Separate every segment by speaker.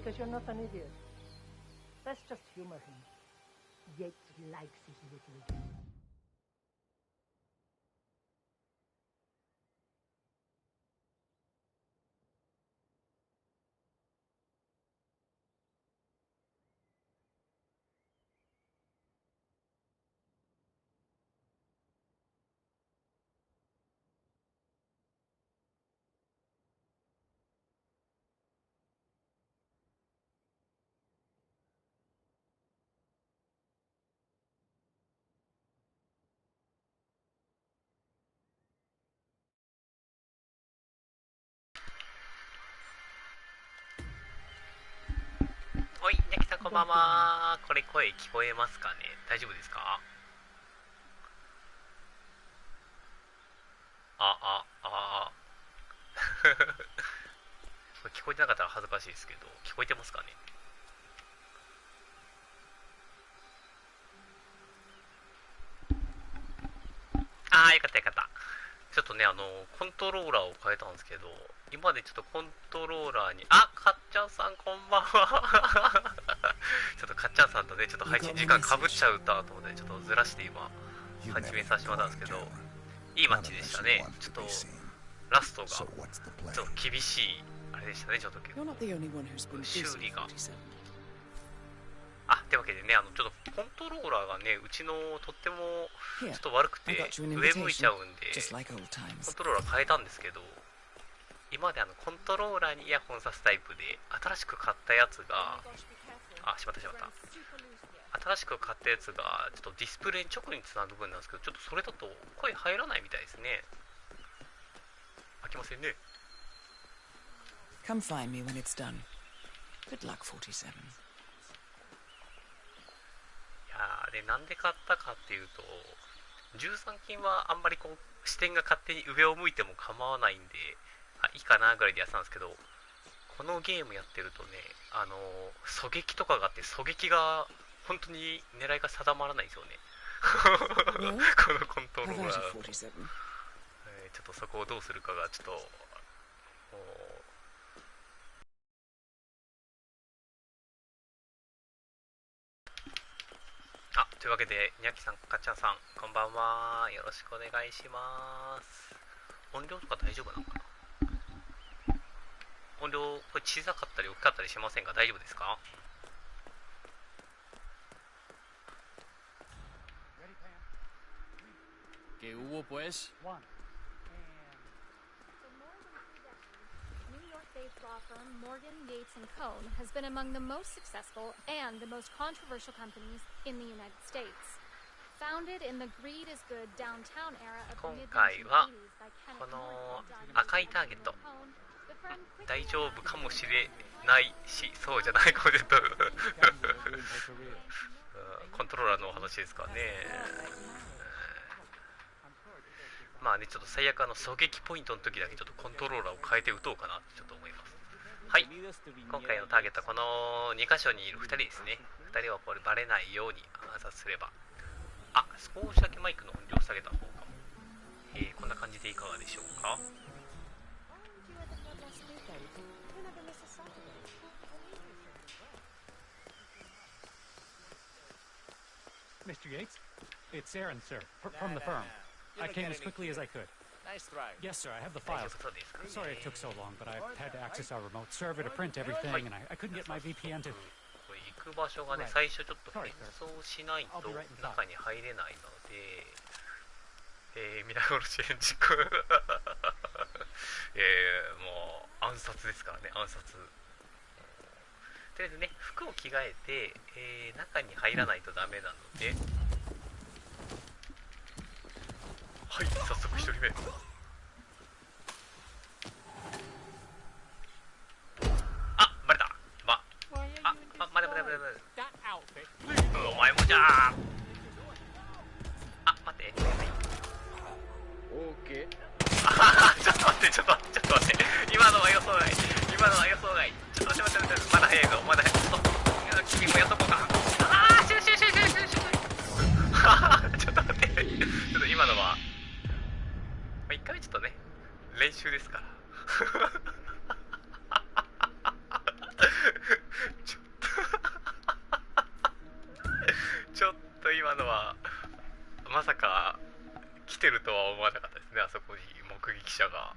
Speaker 1: because you're not an idiot. Let's just humor him. Yates likes his little game.
Speaker 2: はい、ニャキさんこんばんは。これ声聞こえますかね？大丈夫ですか？これ聞こえてなかったら恥ずかしいですけど、聞こえてますかね？よかったよかった。ちょっとね、コントローラーを変えたんですけど、今までちょっとコントローラーに、かっちゃんさんこんばんは。ちょっとかっちゃんさんとね、ちょっと配信時間かぶっちゃうと思って、ちょっとずらして今、始めさせてもらったんですけど、いいマッチでしたね。ちょっと、ラストが、ちょっと厳しい、あれでしたね、ちょっと結構、修理が。ってわけでね、ちょっとコントローラーがね、うちのとってもちょっと悪くて上向いちゃうんで、コントローラー変えたんですけど、今までコントローラーにイヤホンさすタイプで、新しく買ったやつが、しまった。新しく買ったやつが、ちょっとディスプレイに直につなぐ分なんですけど、ちょっとそれだと声入らないみたいですね。開きませんね。
Speaker 3: Come find me when it's done. Good luck, 47.
Speaker 2: でなんで買ったかっていうと、13金はあんまりこう視点が勝手に上を向いても構わないんで、いいかなぐらいでやってたんですけど、このゲームやってるとね、狙撃とかがあって、狙撃が本当に狙いが定まらないんですよね。このコントローラー、ちょっとそこをどうするかがちょっとというわけで、にゃきさん、かっちゃんさん、こんばんは。よろしくお願いします。音量とか大丈夫なのかな？音量、これ小さかったり大きかったりしませんか？大丈夫ですか
Speaker 4: ？¿Qué hubo, pues?
Speaker 5: Law firm Morgan, Yates & Cohn has been among the most successful and the most controversial companies in the United States. Founded in the greed is good downtown era of the mid-1980s by Kenneth Morgan,
Speaker 2: 赤いターゲット大丈夫かもしれないし、そうじゃないかもしれないコントローラーのお話ですかね。まあね、ちょっと最悪狙撃ポイントの時だけちょっとコントローラーを変えて撃とうかなってちょっと思います。はい、今回のターゲットはこの2箇所にいる2人ですね。2人はこれバレないように暗殺すれば、少しだけマイクの音量下げた方が、こんな感じでいかがでしょうか。
Speaker 6: Mr. Yates, it's Aaron, sir, from the firm. I came as quickly as I could.
Speaker 4: Nice try.
Speaker 6: Yes, sir, I have the files. Sorry it took so long, but I had to access our remote server to print everything, and I couldn't get my VPN to...
Speaker 2: 行く場所がね、最初ちょっと変装しないと中に入れないので、皆殺し返事もう暗殺ですからね、暗殺。とりあえずね、服を着替えて、中に入らないとダメなので、はい、早速1人目。バレた。待て。お前もじゃー。待って。
Speaker 4: オーケー。
Speaker 2: ちょっと待って。今のは予想外。ちょっと待って。まだ早いぞ。君もやっとこうか。ちょっと待って。ちょっと今のは。一回ちょっとね、練習ですからてるとは思わなかったですね、あそこに目撃者が。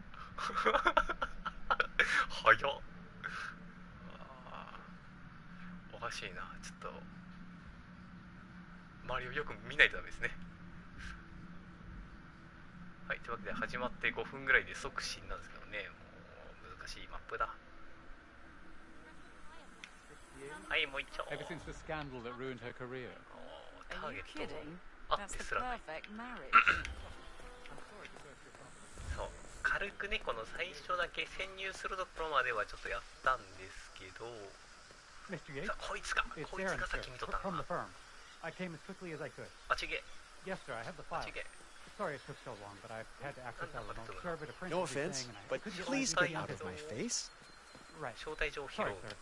Speaker 2: 早っ。おかしいな。ちょっと周りをよく見ないとダメですね。はい、というわけで始まって5分ぐらいで即死なんですけどね、もう難しいマップだ。はい、もう一丁。
Speaker 6: Ever since the scandal that ruined her career.
Speaker 2: ター
Speaker 3: Are
Speaker 2: ゲ
Speaker 3: you
Speaker 2: ット
Speaker 3: kidding?
Speaker 2: あっ
Speaker 3: That's
Speaker 2: て
Speaker 3: the
Speaker 2: すらない。
Speaker 3: perfect marriage.
Speaker 2: そう、軽くね、この最初だけ潜入するところまではちょっとやったんですけど、
Speaker 6: Mr. Yates,
Speaker 2: さこいつが
Speaker 6: it's
Speaker 2: こいつ
Speaker 6: Aaron,
Speaker 2: が
Speaker 6: sir,
Speaker 2: 先に取った
Speaker 6: from
Speaker 2: の
Speaker 6: the
Speaker 2: か。
Speaker 6: firm. I came as quickly as I could.
Speaker 2: あちげ
Speaker 6: Yes, sir, I have the
Speaker 2: あ
Speaker 6: file.
Speaker 2: ちげ。
Speaker 6: Sorry it took so long, but I've had to access our remote server to print
Speaker 7: No
Speaker 6: everything,
Speaker 7: offense,
Speaker 6: and I
Speaker 7: but
Speaker 6: couldn't get my
Speaker 7: please get
Speaker 6: VPN
Speaker 7: out of
Speaker 6: to-
Speaker 7: my face.
Speaker 6: Right.
Speaker 2: 招待状を拾
Speaker 6: Sorry,
Speaker 2: う。
Speaker 6: sir.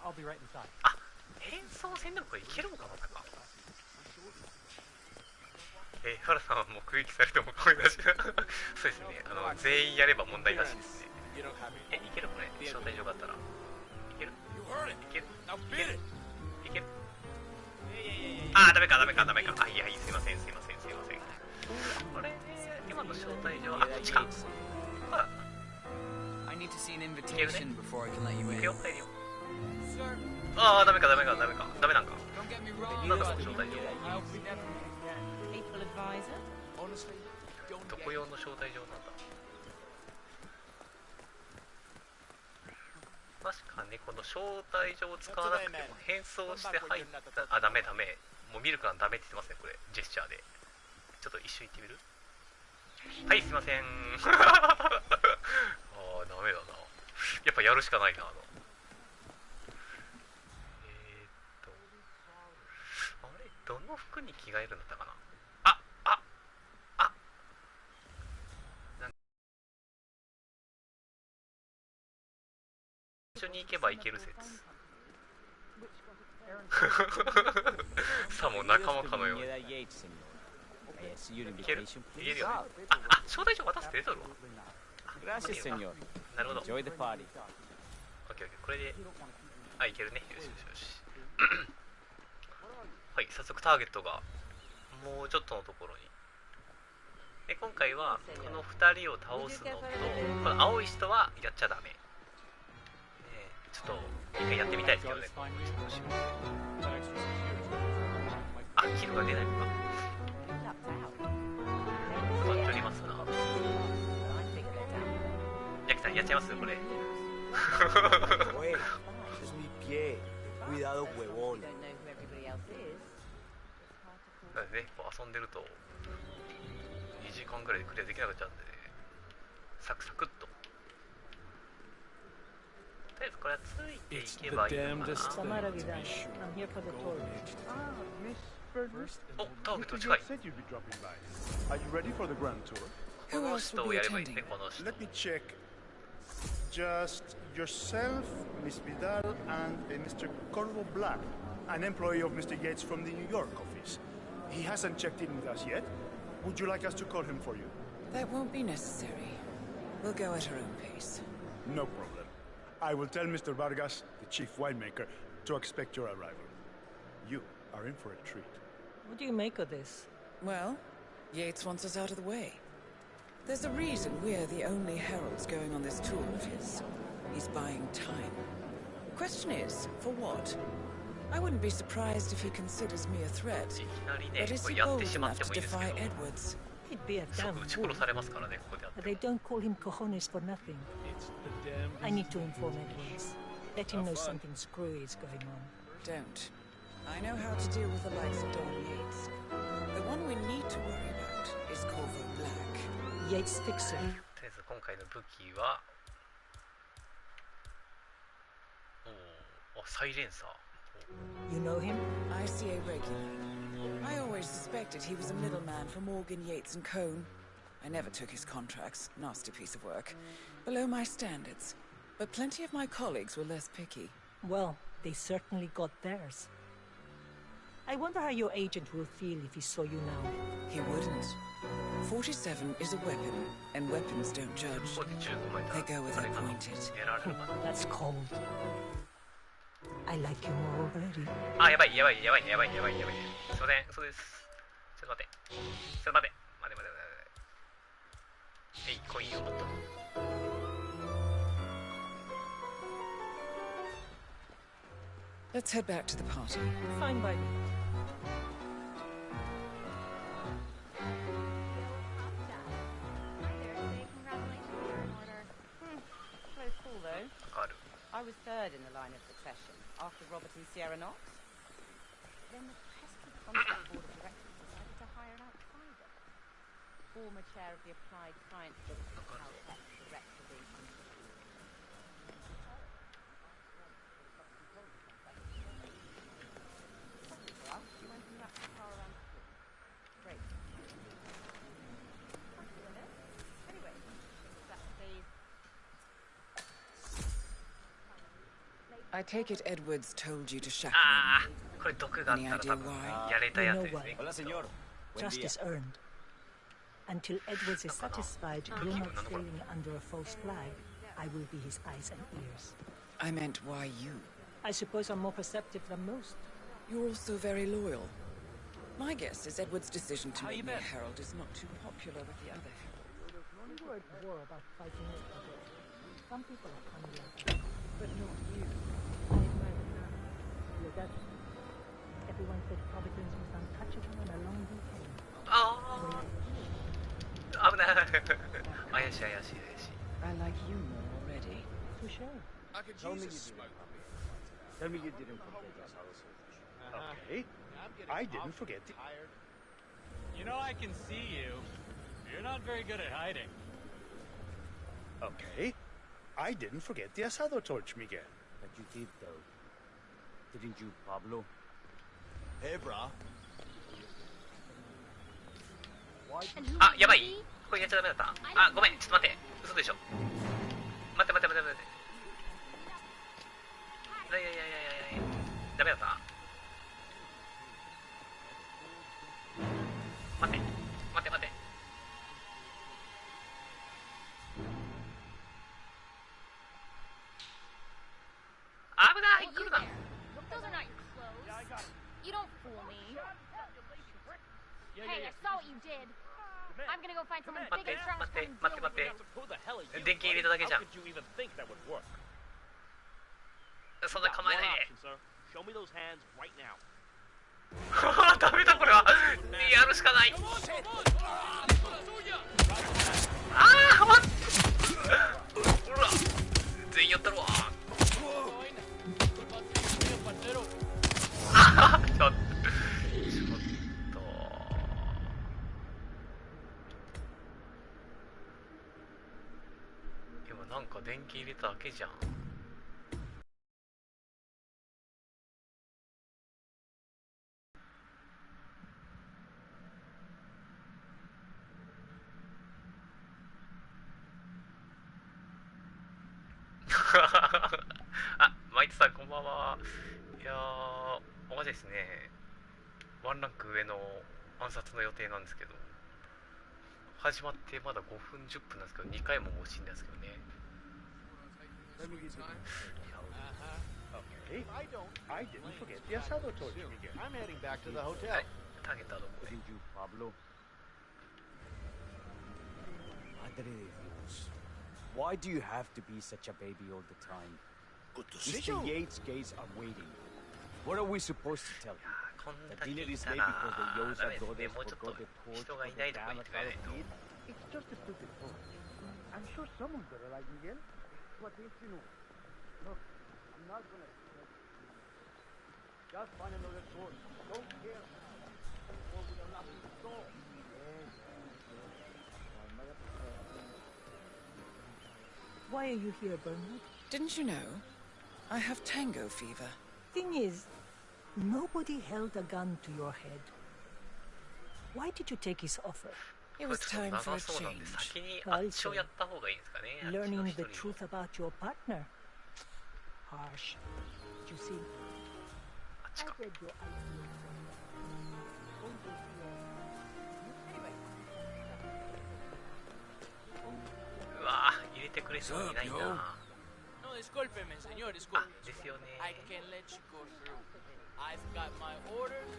Speaker 6: I'll be right inside.
Speaker 2: あ、変装戦でもこれいけるのかな。なんか原さんは目撃されても声出しそうですね、全員やれば問題なしですね。
Speaker 4: You don't have it.
Speaker 2: いけるこれ、招待状があったらいける
Speaker 4: You heard it.
Speaker 2: いける
Speaker 4: Now
Speaker 2: いけ
Speaker 4: beat
Speaker 2: る
Speaker 4: it.
Speaker 2: いける。
Speaker 4: Yeah.
Speaker 2: あー、ダメかダメかダメか。あ、いやいい、すいませんすいませんすいません。これ今の招待状、あ、こっちか。あ、
Speaker 3: I need to see an invitation before I can let you
Speaker 2: 行
Speaker 3: in.
Speaker 2: くよ、入るよ。
Speaker 4: Sir,
Speaker 2: あー、ダメかダメかダメかダメなんか。
Speaker 4: don't get me wrong.
Speaker 2: なんだこの招待状。
Speaker 4: I'll be never.
Speaker 3: People advisor?
Speaker 4: Honestly, don't
Speaker 2: ど
Speaker 4: get
Speaker 2: こ用の招待状なんだ。確かね、この招待状を使わなくても変装して入った。あ、ダメダメ。もう見るからダメって言ってますね、これジェスチャーで。ちょっと一緒行ってみる。はい、すいません。あー、ダメだな。やっぱやるしかないな。あれ、どの服に着替えるんだったかな。一緒に行けばいける説。さも仲間かのように。いけるいけるよね。あ、招待状渡すって出とるわ。
Speaker 8: Gracias, señor.
Speaker 2: なるほど。
Speaker 8: Enjoy the party.
Speaker 2: オッケーオッケー、これで、あ、いけるね。よしよしよし。はい、早速ターゲットがもうちょっとのところに。で、今回はこの2人を倒すのと、この青い人はやっちゃダメ。ちょっと一回やってみたいですけどね。あ、キルが出ないのか。そっちおりますな。ヤキさんやっちゃいますこれ。
Speaker 7: Oye, es mi pie. Cuidado, huevón.
Speaker 2: だね、こう遊んでると2時間ぐらいでクリアできなくなっちゃうんで、サクサクっと。とりあえずこれはついてい
Speaker 7: It's
Speaker 2: け
Speaker 7: the
Speaker 2: ばいいのか
Speaker 7: damnedest
Speaker 2: な。
Speaker 7: thing.
Speaker 1: Samara Vidal. I'm here for the tour.
Speaker 9: Ah, Miss Burgess.
Speaker 2: お、ターゲット
Speaker 9: Mr.
Speaker 2: 近い。
Speaker 9: Yates said you'd be dropping by. Are you ready for the grand tour?
Speaker 2: こ
Speaker 3: Who
Speaker 2: の
Speaker 3: else
Speaker 2: 人
Speaker 3: will
Speaker 2: を
Speaker 3: be
Speaker 2: やればいいですね、
Speaker 3: attending?
Speaker 2: この人。
Speaker 9: Let me check. Just yourself, Miss Vidal, and Mr. Corvo Black, an employee of Mr. Yates from the New York office. He hasn't checked in with us yet. Would you like us to call him for you?
Speaker 3: That won't be necessary. We'll go at our own pace.
Speaker 9: No problem. I will tell Mr. Vargas, the chief winemaker, to expect your arrival. You are in for a treat.
Speaker 1: What do you make of this?
Speaker 3: Well, Yates wants us out of the way. There's a reason we're the only heralds going on this tour of his. He's buying time. Question is, for what? I wouldn't be surprised if he considers me a threat.
Speaker 2: いきなりね、
Speaker 3: But is
Speaker 2: こ
Speaker 3: he
Speaker 2: れやって
Speaker 3: bold
Speaker 2: しまっ
Speaker 3: enough
Speaker 2: て
Speaker 3: to
Speaker 2: もいいですけ
Speaker 3: defy
Speaker 2: ど、
Speaker 3: Edwards?
Speaker 1: He'd be a
Speaker 2: 即
Speaker 1: damn
Speaker 2: 撃ち殺
Speaker 1: fool.
Speaker 2: されますからね、ここであって
Speaker 1: But they don't call him cojones for nothing.
Speaker 7: It's the damnedest.
Speaker 1: I need to inform Edwards. Let him know something screwy is going on.
Speaker 3: Don't. I know how to deal with the likes of Don Yates. The one we need to worry about is Corvo Black.
Speaker 1: Yates fix him.
Speaker 2: とりあえず今回の武器は、おー、あ、サイレンサー。
Speaker 1: You know him?
Speaker 3: ICA regular. I always suspected he was a middleman for Morgan, Yates and Cohn. I never took his contracts. Nasty piece of work. Below my standards. But plenty of my colleagues were less picky.
Speaker 1: Well, they certainly got theirs. I wonder how your agent will feel if he saw you now.
Speaker 3: He wouldn't. 47 is a weapon, and weapons don't
Speaker 2: こ
Speaker 3: judge.
Speaker 2: こで15枚
Speaker 3: They go where
Speaker 2: あれ
Speaker 3: they're
Speaker 2: かな
Speaker 3: pointed.
Speaker 2: 狙われるかな。
Speaker 1: That's cold. I like you more already.
Speaker 2: あ、やばいやばいやばいやばいやばいやばいやばい。すいません、そうです。ちょっと待って。ちょっと待って。待て待て待て待て。コインを持った。
Speaker 3: Let's head back to the party.
Speaker 1: Fine by me.
Speaker 10: Close call, though.
Speaker 2: ある。
Speaker 10: I was third in the line of succession, after Robert and Sierra Knox. Then the pesky contract board of directors decided to hire an outsider. Former chair of the Applied Science Group at Caltech, director being she went and wrapped the car around the pool. Great. Anyway, that's the
Speaker 3: I take it Edwards told you to chaperone
Speaker 2: ああ、
Speaker 3: me.
Speaker 2: これ毒があったら多分やれたやつですね。
Speaker 7: Hola, señor. Buen día.
Speaker 1: Justice earned. Until Edwards is satisfied you're not sailing under a false flag, I will be his eyes and ears.
Speaker 3: I meant why you.
Speaker 1: I suppose I'm more perceptive than most.
Speaker 3: You're also very loyal. My guess is Edward's decision to make me a herald is not too popular with the other heralds.
Speaker 1: We were at war about fighting it. Some people are coming like but not you. I admire the man. You're that. Everyone said Providence was untouchable on a long weekend.
Speaker 2: ああ、危ない。怪しい怪しい怪しい。
Speaker 3: I like you more already.
Speaker 1: Touche.
Speaker 4: I could
Speaker 7: Tell me
Speaker 4: use
Speaker 7: you
Speaker 4: a smoke.
Speaker 7: Tell me you didn't forget that.
Speaker 9: Okay. I didn't forget it.
Speaker 6: You know, I can see you. You're not very good at hiding.
Speaker 9: Okay. I didn't forget the asado torch, Miguel.
Speaker 7: But you did, though. Didn't you, Pablo?
Speaker 4: Hey, brah.
Speaker 2: あ、やばい。これやっちゃダメだった。あ、ごめん、ちょっと待って。嘘でしょ。待って待って待って待って。いやいやいやいやいや、ダメだった。待って待って待って。危ない、来るな。
Speaker 5: Those are not your clothes. You don't fool me. Hey, I saw what you did. I'm gonna go find someone big and strong to come and deal with it.
Speaker 11: Who the hell are you?
Speaker 2: 電気入れただけじゃん。
Speaker 11: How could you even think that would work?
Speaker 2: そんな構え
Speaker 11: One
Speaker 2: ない
Speaker 11: option, sir. Show me those hands right now.
Speaker 2: で。ダメだこれは。やるしかない。ああ、待って。ほら、全員やったるわ。ああ、ちょっと。今なんか電気入れただけじゃん。あ、マイトさんこんばんは。いやー、おかしいですね。ワンランク上の暗殺の予定なんですけど、始まってまだ5分10分なんですけど、2回ももう死んだんですけどね。
Speaker 9: Okay. I didn't forget the asado torch, Miguel.
Speaker 4: I'm heading back to the hotel.
Speaker 2: はい、ターゲットはどこで。
Speaker 7: Didn't you, Pablo? Madre de Dios. Why do you have to be such a baby all the time?
Speaker 9: Good to see you.
Speaker 7: Mr. Yates' gays are waiting. What are we supposed to tell
Speaker 2: い
Speaker 7: them?
Speaker 2: やー、こん
Speaker 7: The
Speaker 2: だけ
Speaker 7: dinner
Speaker 2: い
Speaker 7: is
Speaker 2: た
Speaker 7: late
Speaker 2: ら
Speaker 7: because the
Speaker 2: ダ
Speaker 7: Yosa
Speaker 2: メですね。
Speaker 7: brothers
Speaker 2: もうちょっと
Speaker 7: forgot the torch
Speaker 2: 人
Speaker 7: for
Speaker 2: がい
Speaker 7: the
Speaker 2: ないとか言
Speaker 7: damn
Speaker 2: ってくれないと。
Speaker 9: It's just a stupid torch. I'm sure someone's better like Miguel. What is you know? Look, I'm not gonna. Just find another torch. Don't care. Or we'll not be solved.
Speaker 1: Why are you here, Bernard?
Speaker 3: Didn't you know? I have tango fever.
Speaker 1: Thing is, nobody held a gun to your head. Why did you take his offer?
Speaker 3: It
Speaker 2: これ
Speaker 3: was
Speaker 2: ちょっ
Speaker 3: time
Speaker 2: と
Speaker 3: for
Speaker 2: 長
Speaker 3: a
Speaker 2: そうなんで
Speaker 3: change.
Speaker 2: 先にあっちをやった方がいいんですかね。あっちの
Speaker 1: Learning
Speaker 2: 一
Speaker 1: the
Speaker 2: 人を
Speaker 1: truth about your partner. Harsh. But you see,
Speaker 2: あっち
Speaker 1: I
Speaker 2: か。
Speaker 1: read your ideas. Don't you see,
Speaker 2: うわー、入れてくれそうにないな。
Speaker 12: No, discúlpeme, señor,
Speaker 2: あ、
Speaker 12: disculpe.
Speaker 2: ですよね。
Speaker 12: I can't let you go through. I've got my orders.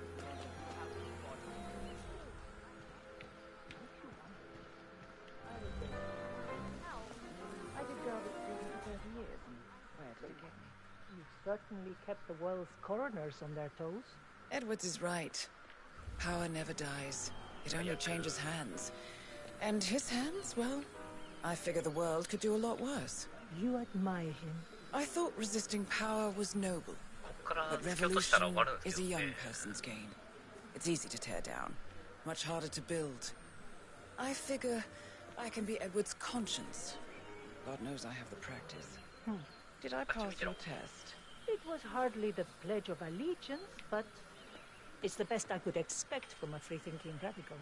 Speaker 1: certainly kept the world's coroners on their toes.
Speaker 3: Edwards is right. Power never dies. It only changes hands. And his hands, well, I figure the world could do a lot worse.
Speaker 1: You admire him.
Speaker 3: I thought resisting power was noble. But revolution is a young person's game. It's easy to tear down, much harder to build. I figure I can be Edward's conscience. God knows I have the practice. Did I pass your test?
Speaker 1: It was hardly the Pledge of Allegiance, but it's the best I could expect from a free-thinking radical.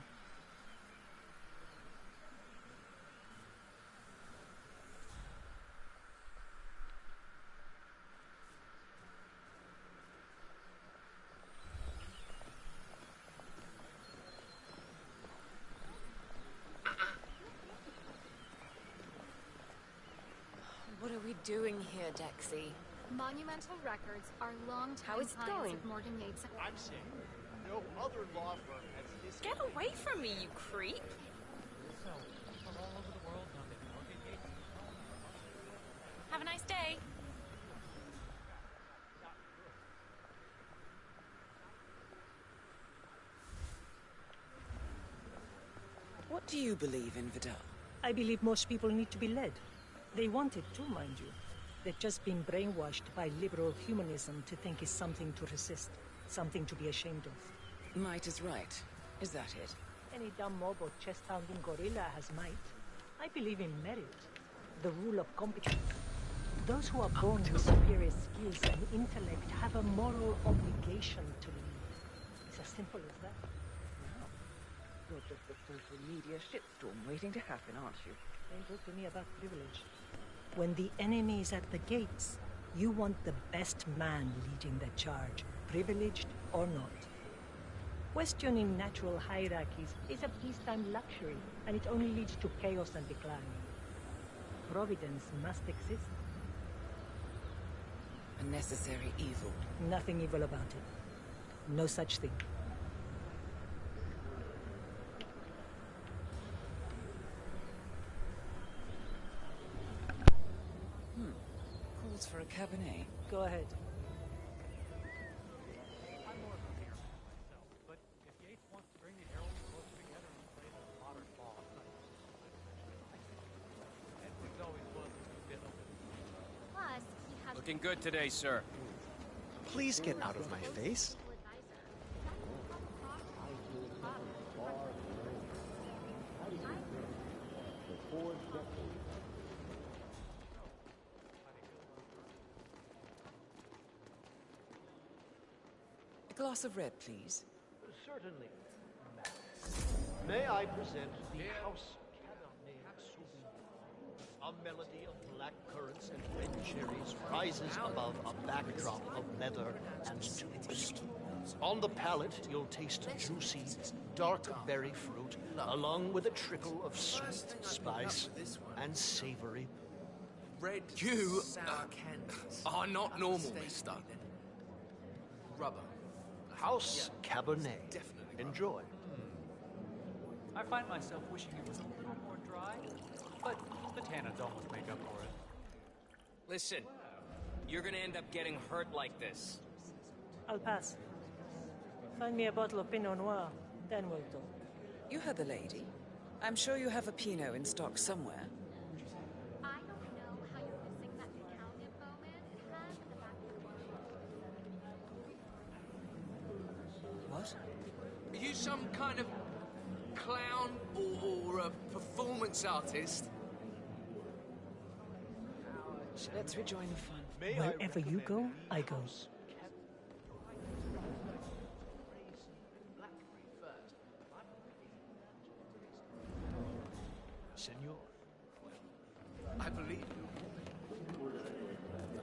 Speaker 13: What are we doing here, Dexy?
Speaker 5: Monumental Records are long-time
Speaker 13: How is it
Speaker 5: clients
Speaker 13: going?
Speaker 5: of Morgan Yates.
Speaker 4: I'm saying, no other law firm has this.
Speaker 13: Get away from me, you creep!
Speaker 6: So, from all over the world, now that Morgan Yates...
Speaker 13: Have a nice day.
Speaker 3: What do you believe in, Vidal?
Speaker 1: I believe most people need to be led. They want it too, mind you. They've just been brainwashed by liberal humanism to think it's something to resist, something to be ashamed of.
Speaker 3: Might is right. Is that it?
Speaker 1: Any dumb mob or chest-pounding gorilla has might. I believe in merit, the rule of competence. Those who are born with superior skills and intellect have a moral obligation to lead. It's as simple as that.
Speaker 3: Wow. You're just a social media shitstorm waiting to happen, aren't you?
Speaker 1: Don't talk to me about privilege. When the enemy is at the gates, you want the best man leading the charge, privileged or not. Questioning natural hierarchies is a peacetime luxury, and it only leads to chaos and decline. Providence must exist.
Speaker 3: A necessary evil.
Speaker 1: Nothing evil about it. No such thing.
Speaker 3: Calls for a Cabernet.
Speaker 1: Go ahead.
Speaker 6: I'm more of a beer myself, but if Yates wants to bring the heralds closer together and play the modern boss, Edwards always was a bit of a...
Speaker 5: Plus, he has...
Speaker 8: Looking good today, sir.
Speaker 4: Please get out of my face.
Speaker 3: A glass of red, please.
Speaker 4: Certainly. May I present the House Cabernet Sauvignon? A melody of black currants and red cherries rises above a backdrop of leather and toast. On the palate, you'll taste juicy, dark berry fruit, along with a trickle of sweet spice and savory.
Speaker 12: Red
Speaker 8: You
Speaker 12: sour candies.
Speaker 8: are not normal, mister.
Speaker 12: Rubber.
Speaker 4: House Cabernet. Enjoy.
Speaker 6: I find myself wishing it was a little more dry, but the tannins almost make up for it.
Speaker 12: Listen, you're gonna end up getting hurt like this.
Speaker 1: I'll pass. Find me a bottle of Pinot Noir, then we'll talk.
Speaker 3: You heard the lady. I'm sure you have a Pinot in stock somewhere.
Speaker 5: I don't know how you're missing that account info, man. It has in the back of the book.
Speaker 3: What?
Speaker 12: Are you some kind of clown or a performance artist?
Speaker 3: Let's rejoin the fun.
Speaker 1: Wherever you go, I go.
Speaker 4: Senor.
Speaker 12: I believe you.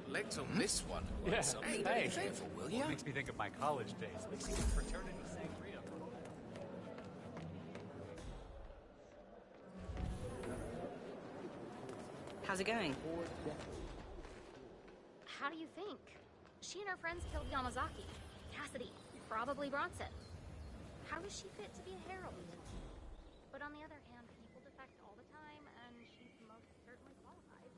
Speaker 12: The legs on this one.
Speaker 6: Yeah.
Speaker 12: Hey,
Speaker 6: Hey.
Speaker 12: be careful, will you?
Speaker 6: Makes me think of my college days. Makes me think of fraternity sangria.
Speaker 10: How's it going?
Speaker 5: How do you think? She and her friends killed Yamazaki. Cassidy. Probably Bronson. How is she fit to be a herald? But on the other hand, people defect all the time, and she's most certainly qualified.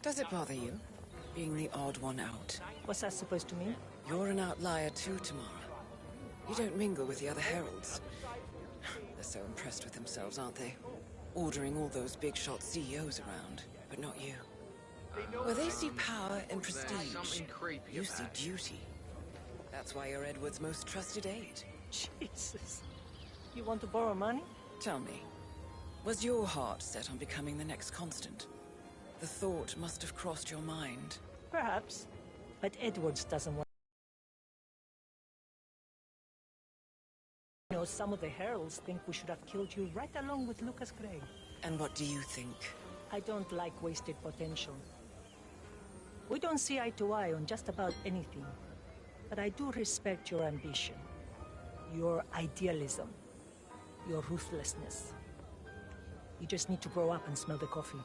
Speaker 3: Does it bother you, being the odd one out?
Speaker 1: What's that supposed to mean?
Speaker 3: You're an outlier too, Tamara. You don't mingle with the other heralds. They're so impressed with themselves, aren't they? Ordering all those big-shot CEOs around, but not you. Well, they see power and prestige. You see duty. That's why you're Edward's most trusted aide.
Speaker 1: Jesus. You want to borrow money?
Speaker 3: Tell me, was your heart set on becoming the next Constant? The thought must have crossed your mind.
Speaker 1: Perhaps. But Edwards doesn't want... You know, some of the heralds think we should have killed you right along with Lucas Gray.
Speaker 3: And what do you think?
Speaker 1: I don't like wasted potential. We don't see eye to eye on just about anything. But I do respect your ambition, your idealism, your ruthlessness. You just need to grow up and smell the coffee.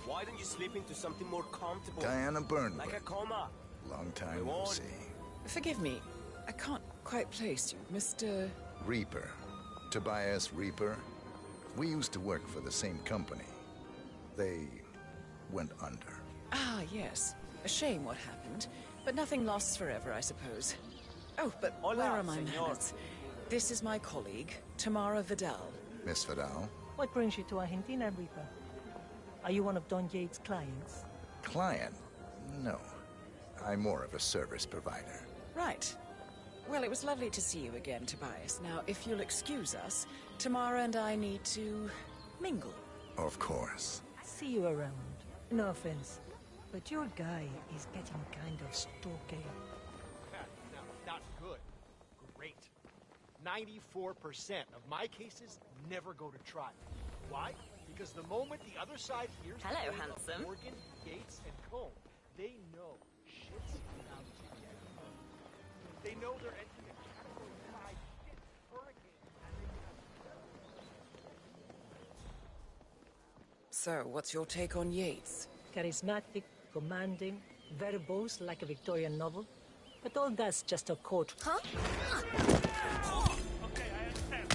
Speaker 14: Why don't you slip into something more comfortable?
Speaker 15: Diana Byrne.
Speaker 14: Like a coma.
Speaker 15: Long time no see.
Speaker 3: Forgive me, I can't quite place you, Mr...
Speaker 15: Reaper. Tobias Reaper. We used to work for the same company. They went under.
Speaker 3: Ah, yes. A shame what happened, but nothing lasts forever, I suppose. Oh, but
Speaker 14: Hola,
Speaker 3: where are my
Speaker 14: senor.
Speaker 3: manners? This is my colleague, Tamara Vidal.
Speaker 15: Miss Vidal?
Speaker 1: What brings you to Argentina, Reaper? Are you one of Don Yates' clients?
Speaker 15: Client? No. I'm more of a service provider.
Speaker 3: Right. Well, it was lovely to see you again, Tobias. Now, if you'll excuse us, Tamara and I need to mingle.
Speaker 15: Of course.
Speaker 1: See you around. No offense, but your guy is getting kind of stalky.
Speaker 4: No, not good. Great. 94% of my cases never go to trial. Why? Because the moment the other side hears the
Speaker 13: Hello,
Speaker 4: name of
Speaker 13: handsome.
Speaker 4: Morgan, Yates, and Cohn, they know shit's about to get ugly. They know they're entering a Category 5 hit hurricane, and they have...
Speaker 3: So, what's your take on Yates?
Speaker 1: Charismatic, commanding, verbose like a Victorian novel. But all that's just a court.
Speaker 13: Huh?
Speaker 9: Okay, I understand.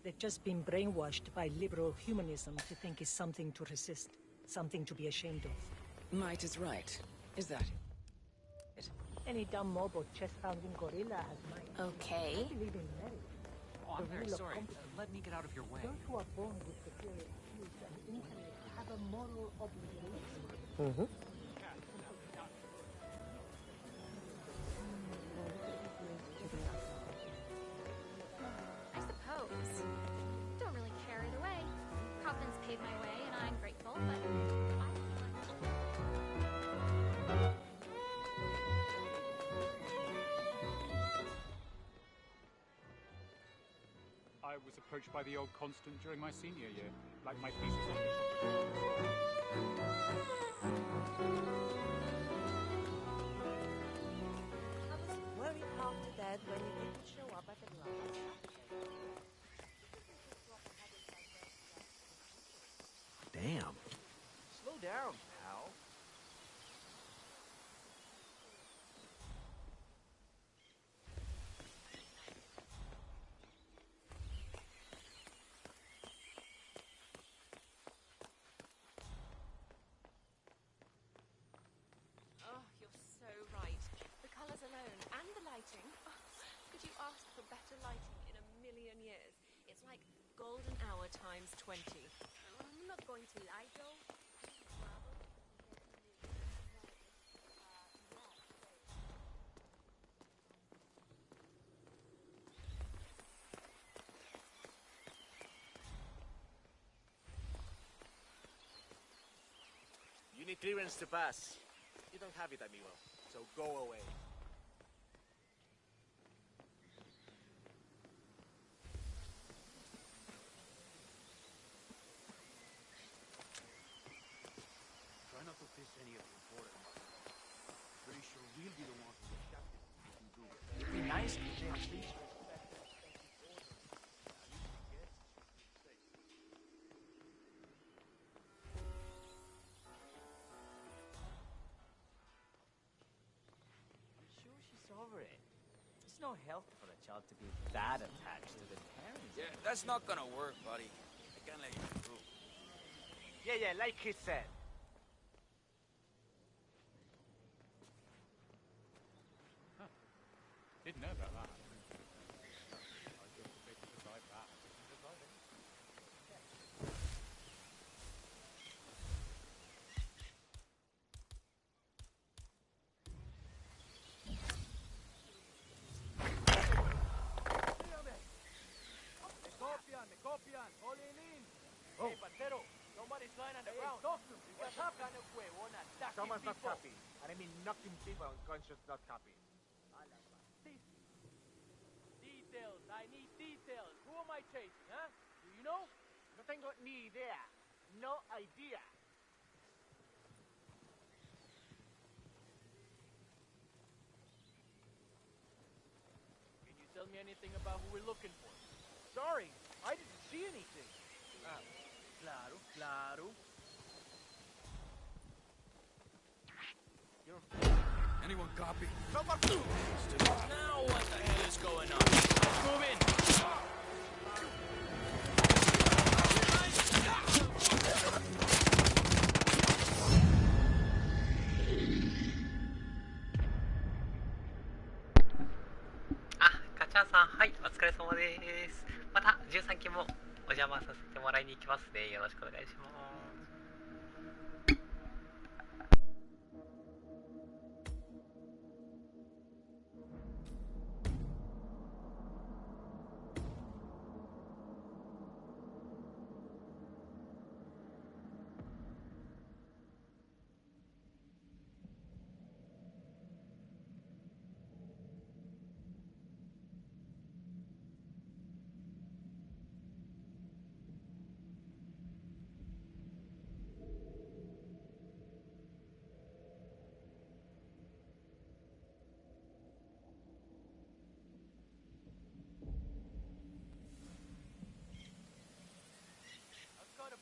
Speaker 1: They've just been brainwashed by liberal humanism to think it's something to resist, something to be ashamed of.
Speaker 3: Might is right. Is that it?
Speaker 1: Any dumb mob or chest-pounding gorilla has mind.
Speaker 13: Okay.
Speaker 1: I believe in merit.
Speaker 6: Oh, I'm
Speaker 1: The
Speaker 6: very
Speaker 1: rule of
Speaker 6: sorry.
Speaker 1: competence.
Speaker 6: Let me get out of your way.
Speaker 1: Those who are born with superior skills and intellect have a moral obligation.
Speaker 2: Mm-hmm.
Speaker 5: I suppose. Don't really care either way. Providence paved my way, and I'm grateful, but
Speaker 6: I was approached by the old constant during my senior year, like my thesis on Bishop.
Speaker 10: I was worried half to death when you didn't show up at the last.
Speaker 14: Damn.
Speaker 4: Slow down, pal.
Speaker 13: Oh, you're so right. The colours alone and the lighting. Oh, could you ask for better lighting in a million years? It's like golden hour times 20.
Speaker 5: I'm not going to lie, though.
Speaker 14: You need clearance to pass. You don't have it, amigo. So go away.
Speaker 7: Try not to piss any of the important ones. Pretty sure we'll be the ones who get captured if you can do it. It'd be nice if they at least respect the order.
Speaker 16: You sure she's over it? It's no help for a child to be that attached to the parents.
Speaker 12: Yeah, that's not gonna work, buddy. I can't let you through.
Speaker 16: Yeah, like he said.
Speaker 6: Didn't know about that. I guess if they can decide that, they can decide anything.
Speaker 16: Me copian, calling in. Hey, Patero, somebody's lying on the ground. What's happening? Someone's not copying. And I mean knocking people unconscious, not copying. Details, I need details. Who am I chasing, huh? Do you know? No tengo ni idea. No idea. Can you tell me anything about who we're looking for? Sorry, I didn't see anything. Claro.
Speaker 12: Anyone copy?
Speaker 16: Now
Speaker 12: what the hell is going on? Let's move in!
Speaker 2: ガチャンさん、はい、お疲れ様です。また13期もお邪魔させてもらいに行きますね。よろしくお願いします。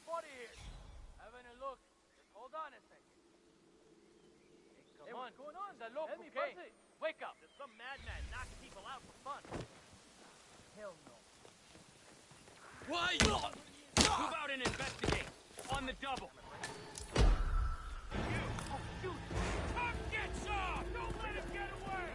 Speaker 16: Buddy here. Having a look. Just hold on a second. Hey, come on. What's going on? It's a local, okay? Wake up.
Speaker 11: There's some madman knocking people out for fun.
Speaker 16: Hell no.
Speaker 12: Why?
Speaker 11: Move out and investigate. On the double. You! Oh, shoot! Come get some! Don't let him get away!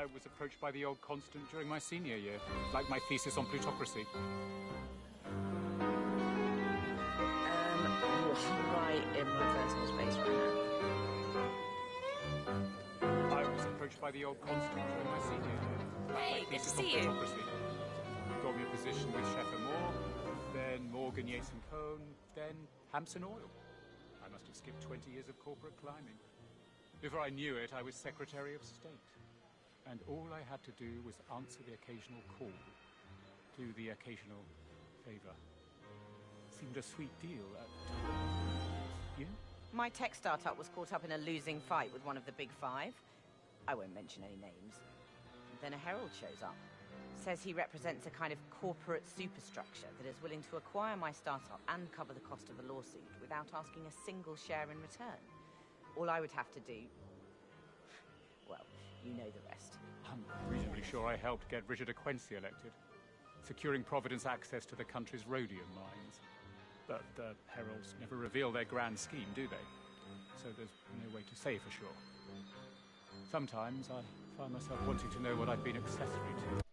Speaker 6: I was approached by the old constant during my senior year, like my thesis on plutocracy.
Speaker 10: You're right in my personal space right now.
Speaker 6: I was approached by the old constant during my senior year.
Speaker 13: Hey, good to see you.
Speaker 6: Got me a position with Sheffer Moore, then Morgan, Yates and Cohn, then Hampson Oil. I must have skipped 20 years of corporate climbing. Before I knew it, I was Secretary of State. And all I had to do was answer the occasional call, do the occasional favor. Seemed a sweet deal at the time. You?
Speaker 10: My tech startup was caught up in a losing fight with one of the big five. I won't mention any names. Then a herald shows up. Says he represents a kind of corporate superstructure that is willing to acquire my startup and cover the cost of the lawsuit without asking a single share in return. All I would have to do... well, you know the rest.
Speaker 6: I'm reasonably sure I helped get Richard de Quincy elected, securing Providence access to the country's rhodium mines. But the heralds never reveal their grand scheme, do they? So there's no way to say for sure. Sometimes I find myself wanting to know what I've been accessory to.